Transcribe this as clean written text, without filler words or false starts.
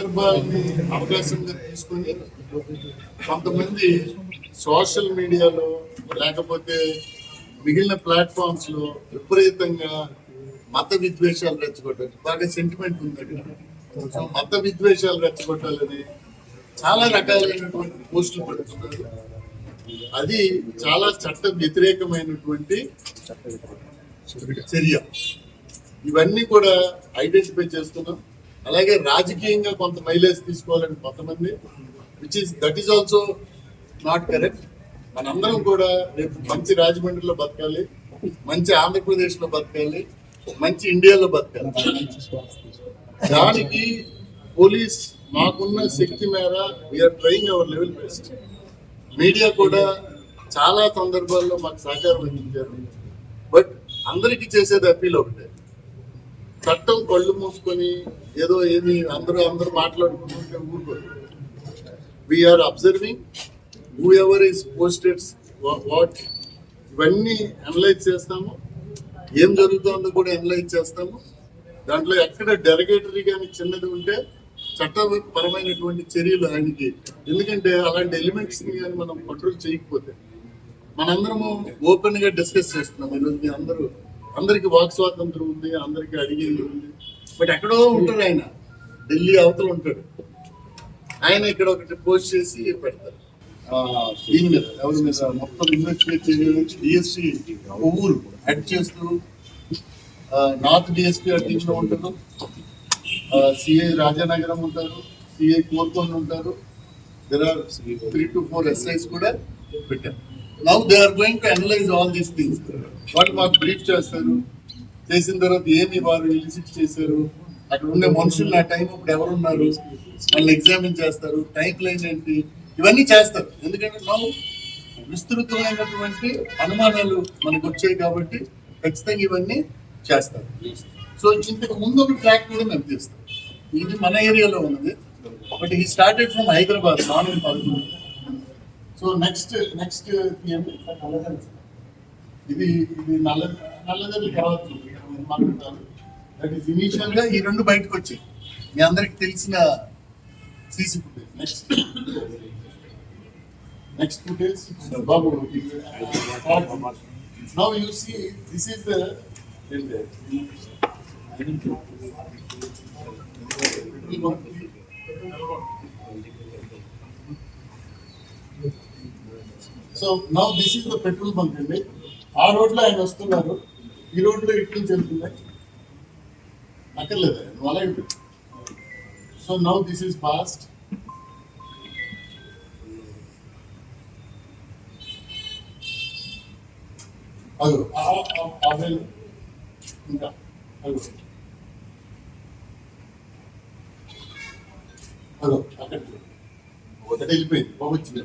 సందర్భాన్ని అవకాశంగా తీసుకొని కొంతమంది సోషల్ మీడియాలో లేకపోతే మిగిలిన ప్లాట్ఫామ్స్ లో విపరీతంగా మత విద్వేషాలు రెచ్చగొట్టాలి. బాగా సెంటిమెంట్ ఉంది. సో మత విద్వేషాలు రెచ్చగొట్టాలని చాలా రకాలైనటువంటి పోస్టులు పెడుతున్నారు. అది చాలా చట్ట వ్యతిరేకమైనటువంటి చర్య. ఇవన్నీ కూడా ఐడెంటిఫై చేస్తున్నాం. అలాగే రాజకీయంగా కొంత మైలేజ్ తీసుకోవాలని కొంతమంది, that is also not correct. మనందరం కూడా రేపు మంచి రాజమండ్రిలో బతకాలి, మంచి ఆంధ్రప్రదేశ్లో బతకాలి, మంచి ఇండియాలో బతకాలి. దానికి పోలీస్ మాకున్న శక్తి మేర we're trying our level best. Media కూడా చాలా సందర్భాల్లో మాకు సహకారం అందించారు. బట్ అందరికీ చేసేది అప్పీల్ ఒకటే, చట్టం కళ్ళు మూసుకొని ఏదో ఏమి అందరూ మాట్లాడుకుంటుంటే ఊరుకోరు. We're observing whoever is posted what, ఇవన్నీ అనలైజ్ చేస్తాము. ఏం జరుగుతుందో కూడా అనలైజ్ చేస్తాము. దాంట్లో ఎక్కడ డెరగేటరీ కానీ చిన్నది ఉంటే చట్టపరమైనటువంటి చర్యలు ఆయనకి, ఎందుకంటే అలాంటి ఎలిమెంట్స్ ని కానీ మనం కంట్రోల్ చేయకపోతే, మనందరము ఓపెన్ గా డిస్కస్ చేస్తున్నాం. ఈరోజు అందరికి వాక్ స్వాతంత్రం ఉంది, అందరికి అడిగేది ఉంది. బట్ ఎక్కడో ఉంటాడు ఆయన, ఢిల్లీ అవతల ఉంటాడు ఆయన. ఇక్కడ ఒకటి పోస్ట్ చేసి పెడతారు. దీని మీద ఎవరి మీద మొత్తం ఇన్వెస్టిగేట్ చేయడానికి డిఎస్పీ ఊరు యాడ్ చేస్తూ, నార్త్ డిఎస్పీ టీంలో ఉంటారు, సిఐ రాజానగరం ఉంటారు, సిఐ కోరుకొని ఉంటారు. దెర్ ఆర్ 3 to 4 SIs కూడా పెట్టారు. Now they are going to analyse all these things. వాళ్ళు మాకు బ్రీఫ్ చేస్తారు. చేసిన తర్వాత ఏమి వారు ఎలిసిట్ చేశారు, అక్కడ ఉండే మనుషులు ఆ టైం ఇప్పుడు ఎవరున్నారు, వాళ్ళని ఎగ్జామిన్ చేస్తారు, టైం లైన్ ఏంటి, ఇవన్నీ చేస్తారు. ఎందుకంటే మనం విస్తృతమైనటువంటి అనుమానాలు మనకు వచ్చాయి కాబట్టి ఖచ్చితంగా ఇవన్నీ చేస్తారు. సో ఇంతకు ముందు ట్రాక్ కూడా మేము తీస్తాం. ఇది మన ఏరియాలో ఉన్నది. బట్ ఈ started from Hyderabad morning 11. So next ఇది నల్లదల్లి కావచ్చు మాట్లాడతారు. దట్ ఈస్ ఇనీషియల్ గా ఈ రెండు బయటకు వచ్చాయి. మీ అందరికి తెలిసిన సీసీ ఫుటేజ్. నెక్స్ట్ ఫుటేజ్ బాబు. Now you see this is the so now this is the petrol bunk అండి. ఆ రోడ్లో ఆయన వస్తున్నారు, ఈ రోడ్లో ఇటు నుంచి వెళ్తున్నాయి. అక్కర్లేదు అలాగే. So now this is past. అదో ఇంకా అదో అక్కడ ఒకటి వెళ్ళిపోయింది, బాబు వచ్చింది.